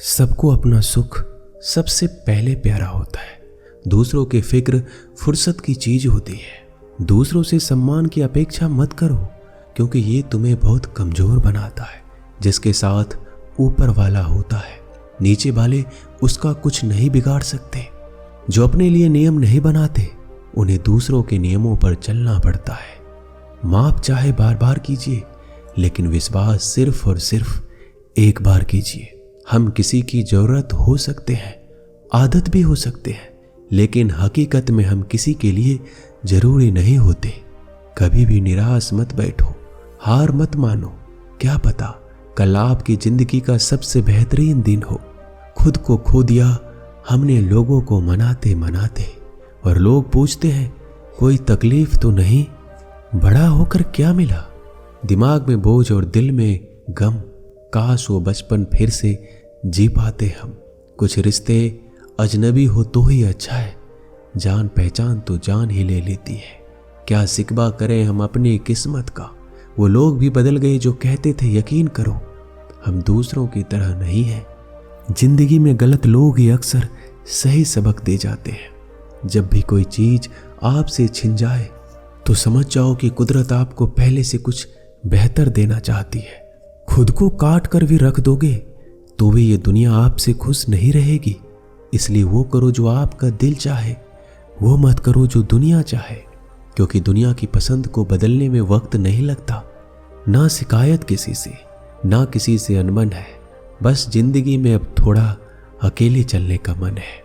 सबको अपना सुख सबसे पहले प्यारा होता है। दूसरों की फिक्र फुर्सत की चीज होती है। दूसरों से सम्मान की अपेक्षा मत करो, क्योंकि ये तुम्हें बहुत कमजोर बनाता है। जिसके साथ ऊपर वाला होता है, नीचे वाले उसका कुछ नहीं बिगाड़ सकते। जो अपने लिए नियम नहीं बनाते, उन्हें दूसरों के नियमों पर चलना पड़ता है। माफ चाहे बार बार कीजिए, लेकिन विश्वास सिर्फ और सिर्फ एक बार कीजिए। हम किसी की जरूरत हो सकते हैं, आदत भी हो सकते हैं, लेकिन हकीकत में हम किसी के लिए जरूरी नहीं होते। कभी भी निराश मत बैठो, हार मत मानो। क्या पता कल आपकी जिंदगी का सबसे बेहतरीन दिन हो। खुद को खो दिया हमने लोगों को मनाते मनाते, और लोग पूछते हैं कोई तकलीफ तो नहीं। बड़ा होकर क्या मिला? दिमाग में बोझ और दिल में गम। काश वो बचपन फिर से जी पाते हम। कुछ रिश्ते अजनबी हो तो ही अच्छा है, जान पहचान तो जान ही ले लेती है। क्या सिकवा करें हम अपनी किस्मत का। वो लोग भी बदल गए जो कहते थे यकीन करो, हम दूसरों की तरह नहीं हैं। जिंदगी में गलत लोग ही अक्सर सही सबक दे जाते हैं। जब भी कोई चीज आपसे छिन जाए तो समझ जाओ कि कुदरत आपको पहले से कुछ बेहतर देना चाहती है। खुद को काट कर भी रख दोगे तो भी ये दुनिया आपसे खुश नहीं रहेगी। इसलिए वो करो जो आपका दिल चाहे, वो मत करो जो दुनिया चाहे, क्योंकि दुनिया की पसंद को बदलने में वक्त नहीं लगता। ना शिकायत किसी से, ना किसी से अनबन है। बस जिंदगी में अब थोड़ा अकेले चलने का मन है।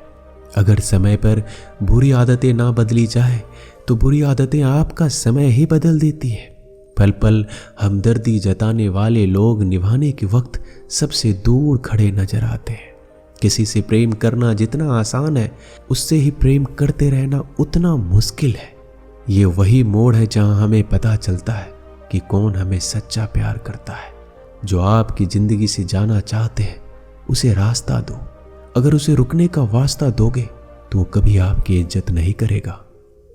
अगर समय पर बुरी आदतें ना बदली जाए तो बुरी आदतें आपका समय ही बदल देती है। पल पल हमदर्दी जताने वाले लोग निभाने के वक्त सबसे दूर खड़े नजर आते हैं। किसी से प्रेम करना जितना आसान है, उससे ही प्रेम करते रहना उतना मुश्किल है। ये वही मोड़ है जहां हमें पता चलता है कि कौन हमें सच्चा प्यार करता है। जो आपकी जिंदगी से जाना चाहते हैं, उसे रास्ता दो। अगर उसे रुकने का वास्ता दोगे तो वो कभी आपकी इज्जत नहीं करेगा।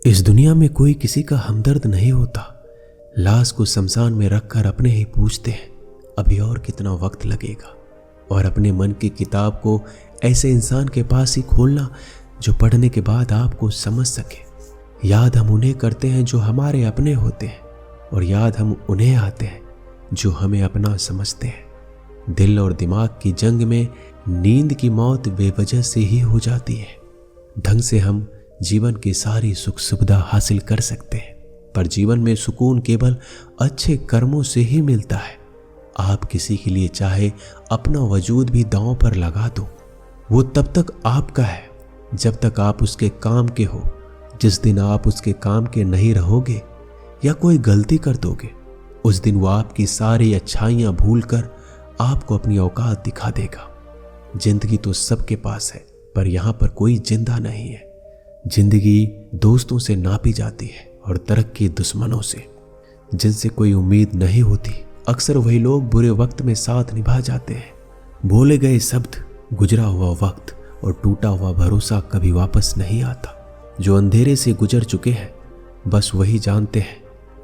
इस दुनिया में कोई किसी का हमदर्द नहीं होता। लाश को शमशान में रखकर अपने ही पूछते हैं अभी और कितना वक्त लगेगा। और अपने मन की किताब को ऐसे इंसान के पास ही खोलना जो पढ़ने के बाद आपको समझ सके। याद हम उन्हें करते हैं जो हमारे अपने होते हैं, और याद हम उन्हें आते हैं जो हमें अपना समझते हैं। दिल और दिमाग की जंग में नींद की मौत बेवजह से ही हो जाती है। ढंग से हम जीवन की सारी सुख सुविधा हासिल कर सकते हैं, पर जीवन में सुकून केवल अच्छे कर्मों से ही मिलता है। आप किसी के लिए चाहे अपना वजूद भी दांव पर लगा दो, वो तब तक आपका है जब तक आप उसके काम के हो। जिस दिन आप उसके काम के नहीं रहोगे या कोई गलती कर दोगे, उस दिन वो आपकी सारी अच्छाइयां भूलकर आपको अपनी औकात दिखा देगा। जिंदगी तो सबके पास है, पर यहां पर कोई जिंदा नहीं है। जिंदगी दोस्तों से नापी जाती है और तरक्की दुश्मनों से। जिनसे कोई उम्मीद नहीं होती, अक्सर वही लोग बुरे वक्त में साथ निभा जाते हैं। बोले गए शब्द, गुजरा हुआ वक्त और टूटा हुआ भरोसा कभी वापस नहीं आता। जो अंधेरे से गुजर चुके हैं, बस वही जानते हैं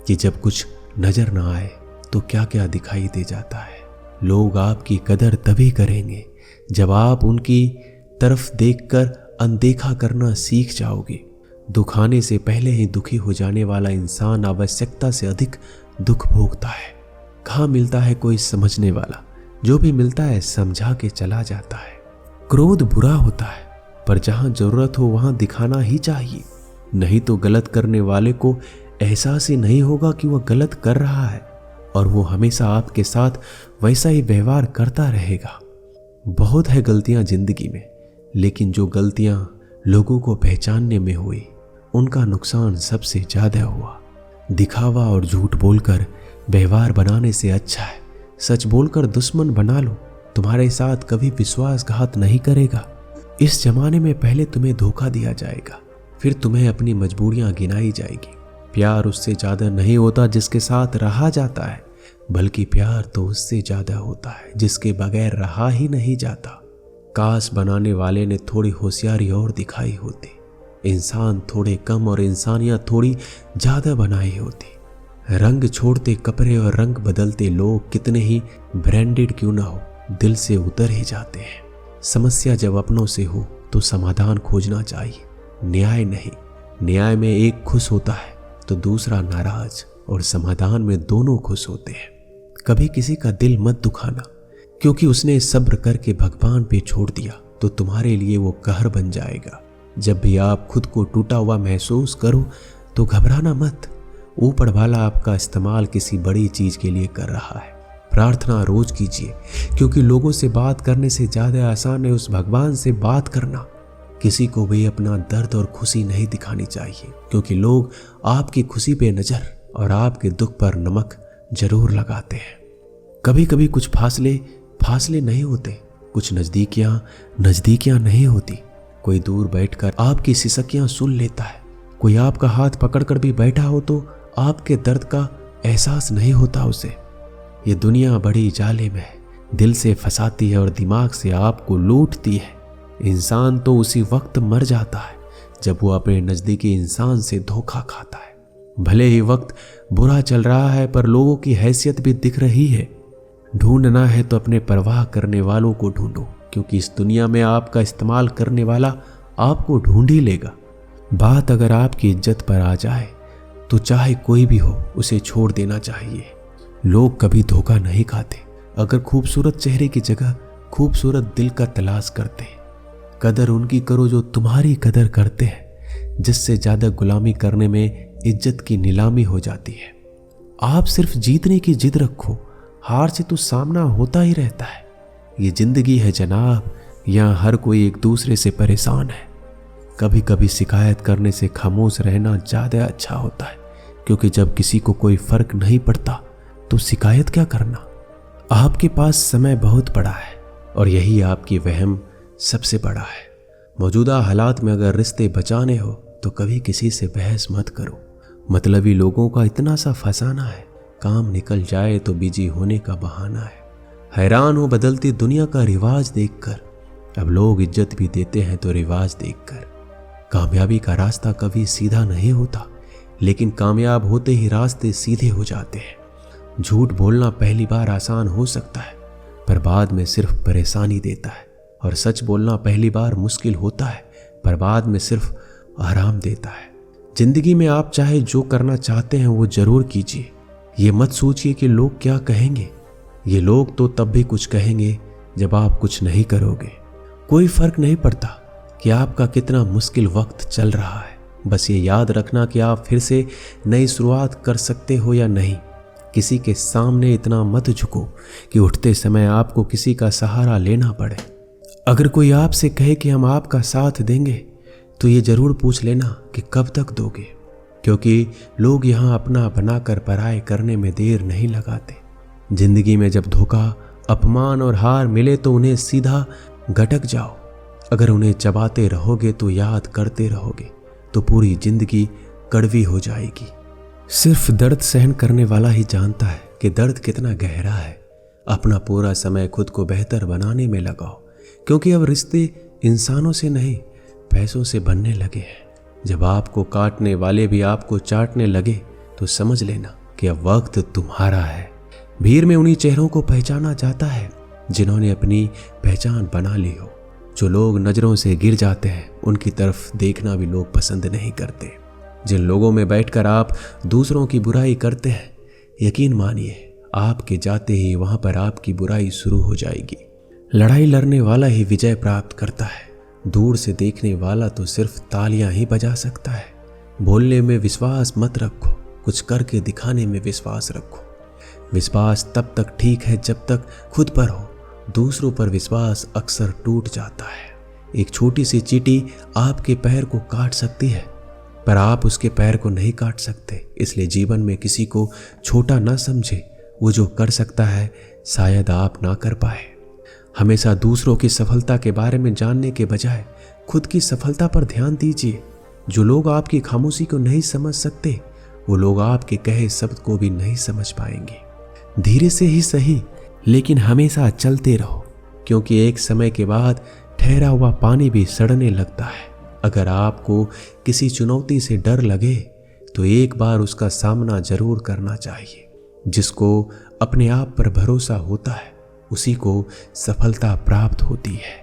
कि जब कुछ नजर ना आए तो क्या क्या दिखाई दे जाता है। लोग आपकी कदर तभी करेंगे जब आप उनकी तरफ देखकर अनदेखा करना सीख जाओगे। दुख आने से पहले ही दुखी हो जाने वाला इंसान आवश्यकता से अधिक दुख भोगता है। कहाँ मिलता है कोई समझने वाला, जो भी मिलता है समझा के चला जाता है। क्रोध बुरा होता है, पर जहां जरूरत हो वहां दिखाना ही चाहिए। नहीं तो गलत करने वाले को एहसास ही नहीं होगा कि वह गलत कर रहा है, और वो हमेशा आपके साथ वैसा ही व्यवहार करता रहेगा। बहुत है गलतियां जिंदगी में, लेकिन जो गलतियां लोगों को पहचानने में हुई, उनका नुकसान सबसे ज्यादा हुआ। दिखावा और झूठ बोलकर व्यवहार बनाने से अच्छा है सच बोलकर दुश्मन बना लो। तुम्हारे साथ कभी विश्वासघात नहीं करेगा। इस जमाने में पहले तुम्हें धोखा दिया जाएगा, फिर तुम्हें अपनी मजबूरियां गिनाई जाएगी। प्यार उससे ज्यादा नहीं होता जिसके साथ रहा जाता है, बल्कि प्यार तो उससे ज्यादा होता है जिसके बगैर रहा ही नहीं जाता। काश बनाने वाले ने थोड़ी होशियारी और दिखाई होती, इंसान थोड़े कम और इंसानियत थोड़ी ज्यादा बनाई होती। रंग छोड़ते कपड़े और रंग बदलते लोग कितने ही ब्रांडेड क्यों ना हो, दिल से उतर ही जाते हैं। समस्या जब अपनों से हो तो समाधान खोजना चाहिए, न्याय नहीं। न्याय में एक खुश होता है तो दूसरा नाराज, और समाधान में दोनों खुश होते हैं। कभी किसी का दिल मत दुखाना, क्योंकि उसने सब्र करके भगवान पे छोड़ दिया तो तुम्हारे लिए वो कहर बन जाएगा। जब भी आप खुद को टूटा हुआ महसूस करो तो घबराना मत। ऊपर वाला आपका इस्तेमाल किसी बड़ी चीज के लिए कर रहा है। प्रार्थना रोज कीजिए, क्योंकि लोगों से बात करने से ज्यादा आसान है उस भगवान से बात करना। किसी को भी अपना दर्द और खुशी नहीं दिखानी चाहिए, क्योंकि लोग आपकी खुशी पे नजर और आपके दुख पर नमक जरूर लगाते हैं। कभी कभी कुछ फासले नहीं होते, कुछ नजदीकियां नहीं होती। कोई दूर बैठकर आपकी सिसकियां सुन लेता है, कोई आपका हाथ पकड़कर भी बैठा हो तो आपके दर्द का एहसास नहीं होता उसे। ये दुनिया बड़ी जालिम है, दिल से फंसाती है और दिमाग से आपको लूटती है। इंसान तो उसी वक्त मर जाता है जब वो अपने नजदीकी इंसान से धोखा खाता है। भले ही वक्त बुरा चल रहा है, पर लोगों की हैसियत भी दिख रही है। ढूंढना है तो अपने परवाह करने वालों को ढूंढो, क्योंकि इस दुनिया में आपका इस्तेमाल करने वाला आपको ढूंढ ही लेगा। बात अगर आपकी इज्जत पर आ जाए तो चाहे कोई भी हो उसे छोड़ देना चाहिए। लोग कभी धोखा नहीं खाते, अगर खूबसूरत चेहरे की जगह खूबसूरत दिल का तलाश करते हैं। कदर उनकी करो जो तुम्हारी कदर करते हैं, जिससे ज्यादा गुलामी करने में इज्जत की नीलामी हो जाती है। आप सिर्फ जीतने की जिद रखो, हार से तो सामना होता ही रहता है। ये जिंदगी है जनाब, यहाँ हर कोई एक दूसरे से परेशान है। कभी कभी शिकायत करने से खामोश रहना ज्यादा अच्छा होता है, क्योंकि जब किसी को कोई फर्क नहीं पड़ता तो शिकायत क्या करना। आपके पास समय बहुत बड़ा है और यही आपकी वहम सबसे बड़ा है। मौजूदा हालात में अगर रिश्ते बचाने हो तो कभी किसी से बहस मत करो। मतलबी लोगों का इतना सा फसाना है, काम निकल जाए तो बिजी होने का बहाना है। हैरान हो बदलती दुनिया का रिवाज देखकर, अब लोग इज्जत भी देते हैं तो रिवाज देखकर। कामयाबी का रास्ता कभी सीधा नहीं होता, लेकिन कामयाब होते ही रास्ते सीधे हो जाते हैं। झूठ बोलना पहली बार आसान हो सकता है, पर बाद में सिर्फ परेशानी देता है, और सच बोलना पहली बार मुश्किल होता है, पर बाद में सिर्फ आराम देता है। जिंदगी में आप चाहे जो करना चाहते हैं वो जरूर कीजिए। ये मत सोचिए कि लोग क्या कहेंगे, ये लोग तो तब भी कुछ कहेंगे जब आप कुछ नहीं करोगे। कोई फर्क नहीं पड़ता कि आपका कितना मुश्किल वक्त चल रहा है, बस ये याद रखना कि आप फिर से नई शुरुआत कर सकते हो या नहीं। किसी के सामने इतना मत झुको कि उठते समय आपको किसी का सहारा लेना पड़े। अगर कोई आपसे कहे कि हम आपका साथ देंगे तो ये जरूर पूछ लेना कि कब तक दोगे, क्योंकि लोग यहाँ अपना बनाकर पराये करने में देर नहीं लगाते। जिंदगी में जब धोखा, अपमान और हार मिले तो उन्हें सीधा गटक जाओ। अगर उन्हें चबाते रहोगे तो याद करते रहोगे तो पूरी जिंदगी कड़वी हो जाएगी। सिर्फ दर्द सहन करने वाला ही जानता है कि दर्द कितना गहरा है। अपना पूरा समय खुद को बेहतर बनाने में लगाओ, क्योंकि अब रिश्ते इंसानों से नहीं पैसों से बनने लगे हैं। जब आपको काटने वाले भी आपको चाटने लगे तो समझ लेना कि अब वक्त तुम्हारा है। भीड़ में उन्हीं चेहरों को पहचाना जाता है जिन्होंने अपनी पहचान बना ली हो। जो लोग नजरों से गिर जाते हैं उनकी तरफ देखना भी लोग पसंद नहीं करते। जिन लोगों में बैठकर आप दूसरों की बुराई करते हैं, यकीन मानिए आपके जाते ही वहां पर आपकी बुराई शुरू हो जाएगी। लड़ाई लड़ने वाला ही विजय प्राप्त करता है, दूर से देखने वाला तो सिर्फ तालियां ही बजा सकता है। बोलने में विश्वास मत रखो, कुछ करके दिखाने में विश्वास रखो। विश्वास तब तक ठीक है जब तक खुद पर हो, दूसरों पर विश्वास अक्सर टूट जाता है। एक छोटी सी चींटी आपके पैर को काट सकती है, पर आप उसके पैर को नहीं काट सकते। इसलिए जीवन में किसी को छोटा ना समझे, वो जो कर सकता है शायद आप ना कर पाए। हमेशा दूसरों की सफलता के बारे में जानने के बजाय खुद की सफलता पर ध्यान दीजिए। जो लोग आपकी खामोशी को नहीं समझ सकते, वो लोग आपके कहे शब्द को भी नहीं समझ पाएंगे। धीरे से ही सही, लेकिन हमेशा चलते रहो, क्योंकि एक समय के बाद ठहरा हुआ पानी भी सड़ने लगता है। अगर आपको किसी चुनौती से डर लगे तो एक बार उसका सामना जरूर करना चाहिए। जिसको अपने आप पर भरोसा होता है उसी को सफलता प्राप्त होती है।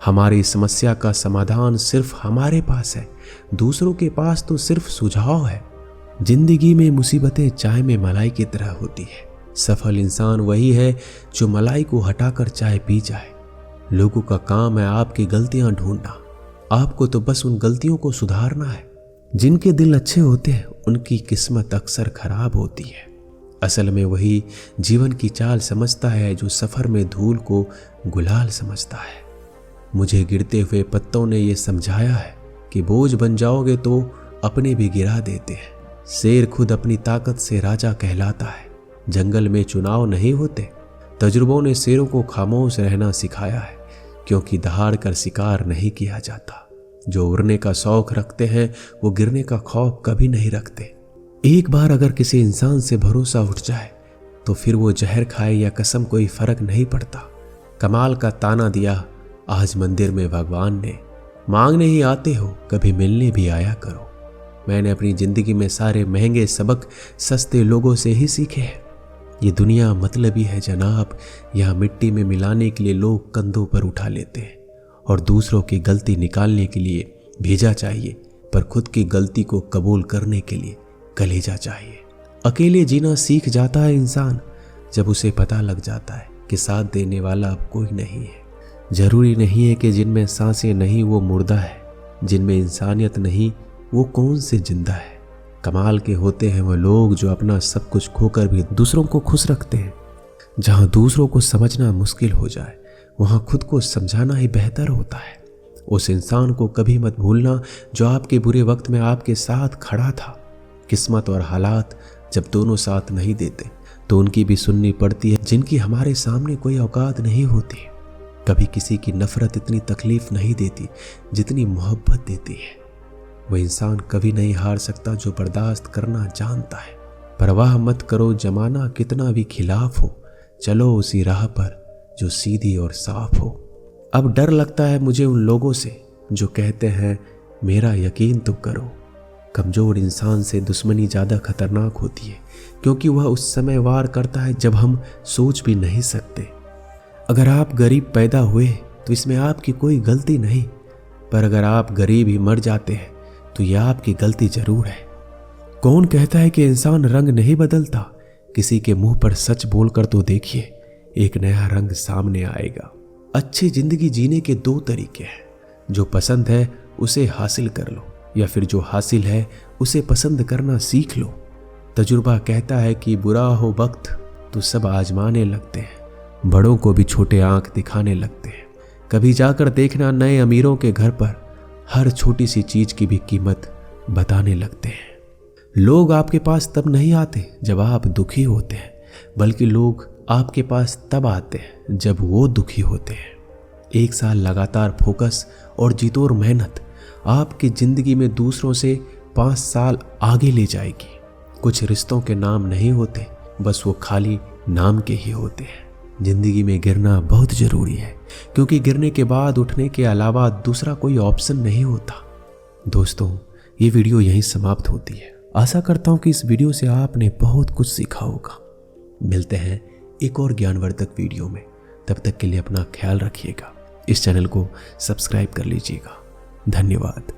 हमारी समस्या का समाधान सिर्फ हमारे पास है, दूसरों के पास तो सिर्फ सुझाव है। जिंदगी में मुसीबतें चाय में मलाई की तरह होती है। सफल इंसान वही है जो मलाई को हटाकर चाय पी जाए। लोगों का काम है आपकी गलतियां ढूंढना, आपको तो बस उन गलतियों को सुधारना है। जिनके दिल अच्छे होते हैं उनकी किस्मत अक्सर खराब होती है। असल में वही जीवन की चाल समझता है जो सफर में धूल को गुलाल समझता है। मुझे गिरते हुए पत्तों ने यह समझाया है कि बोझ बन जाओगे तो अपने भी गिरा देते हैं। शेर खुद अपनी ताकत से राजा कहलाता है। जंगल में चुनाव नहीं होते। तजुर्बों ने शेरों को खामोश रहना सिखाया है, क्योंकि दहाड़ कर शिकार नहीं किया जाता। जो उड़ने का शौक रखते हैं वो गिरने का खौफ कभी नहीं रखते। एक बार अगर किसी इंसान से भरोसा उठ जाए तो फिर वो जहर खाए या कसम कोई फर्क नहीं पड़ता। कमाल का ताना दिया आज मंदिर में भगवान ने, मांगने ही आते हो कभी मिलने भी आया करो। मैंने अपनी जिंदगी में सारे महंगे सबक सस्ते लोगों से ही सीखे हैं। ये दुनिया मतलबी है जनाब, यहाँ मिट्टी में मिलाने के लिए लोग कंधों पर उठा लेते हैं और दूसरों की गलती निकालने के लिए भेजा चाहिए, पर खुद की गलती को कबूल करने के लिए कलेजा चाहिए। अकेले जीना सीख जाता है इंसान जब उसे पता लग जाता है कि साथ देने वाला अब कोई नहीं है। जरूरी नहीं है कि जिनमें सांसें नहीं वो मुर्दा है, जिनमें इंसानियत नहीं वो कौन से जिंदा है। कमाल के होते हैं वो लोग जो अपना सब कुछ खोकर भी दूसरों को खुश रखते हैं। जहां दूसरों को समझना मुश्किल हो जाए वहां खुद को समझाना ही बेहतर होता है। उस इंसान को कभी मत भूलना जो आपके बुरे वक्त में आपके साथ खड़ा था। किस्मत और हालात जब दोनों साथ नहीं देते तो उनकी भी सुननी पड़ती है जिनकी हमारे सामने कोई औकात नहीं होती। कभी किसी की नफरत इतनी तकलीफ नहीं देती जितनी मोहब्बत देती है। वह इंसान कभी नहीं हार सकता जो बर्दाश्त करना जानता है। परवाह मत करो जमाना कितना भी खिलाफ हो, चलो उसी राह पर जो सीधी और साफ हो। अब डर लगता है मुझे उन लोगों से जो कहते हैं मेरा यकीन तो करो। कमजोर इंसान से दुश्मनी ज़्यादा खतरनाक होती है, क्योंकि वह उस समय वार करता है जब हम सोच भी नहीं सकते। अगर आप गरीब पैदा हुए तो इसमें आपकी कोई गलती नहीं, पर अगर आप गरीब ही मर जाते हैं तो यह आपकी गलती जरूर है। कौन कहता है कि इंसान रंग नहीं बदलता? किसी के मुंह पर सच बोलकर तो देखिए, एक नया रंग सामने आएगा। अच्छी जिंदगी जीने के दो तरीके हैं, जो पसंद है उसे हासिल कर लो या फिर जो हासिल है उसे पसंद करना सीख लो। तजुर्बा कहता है कि बुरा हो वक्त तो सब आजमाने लगते हैं, बड़ों को भी छोटे आंख दिखाने लगते हैं। कभी जाकर देखना नए अमीरों के घर पर हर छोटी सी चीज की भी कीमत बताने लगते हैं। लोग आपके पास तब नहीं आते जब आप दुखी होते हैं, बल्कि लोग आपके पास तब आते हैं जब वो दुखी होते हैं। एक साल लगातार फोकस और जीतोड़ मेहनत आपकी जिंदगी में दूसरों से 5 साल आगे ले जाएगी। कुछ रिश्तों के नाम नहीं होते, बस वो खाली नाम के ही होते हैं। जिंदगी में गिरना बहुत जरूरी है, क्योंकि गिरने के बाद उठने के अलावा दूसरा कोई ऑप्शन नहीं होता। दोस्तों, ये वीडियो यहीं समाप्त होती है। आशा करता हूँ कि इस वीडियो से आपने बहुत कुछ सीखा होगा। मिलते हैं एक और ज्ञानवर्धक वीडियो में। तब तक के लिए अपना ख्याल रखिएगा। इस चैनल को सब्सक्राइब कर लीजिएगा। धन्यवाद।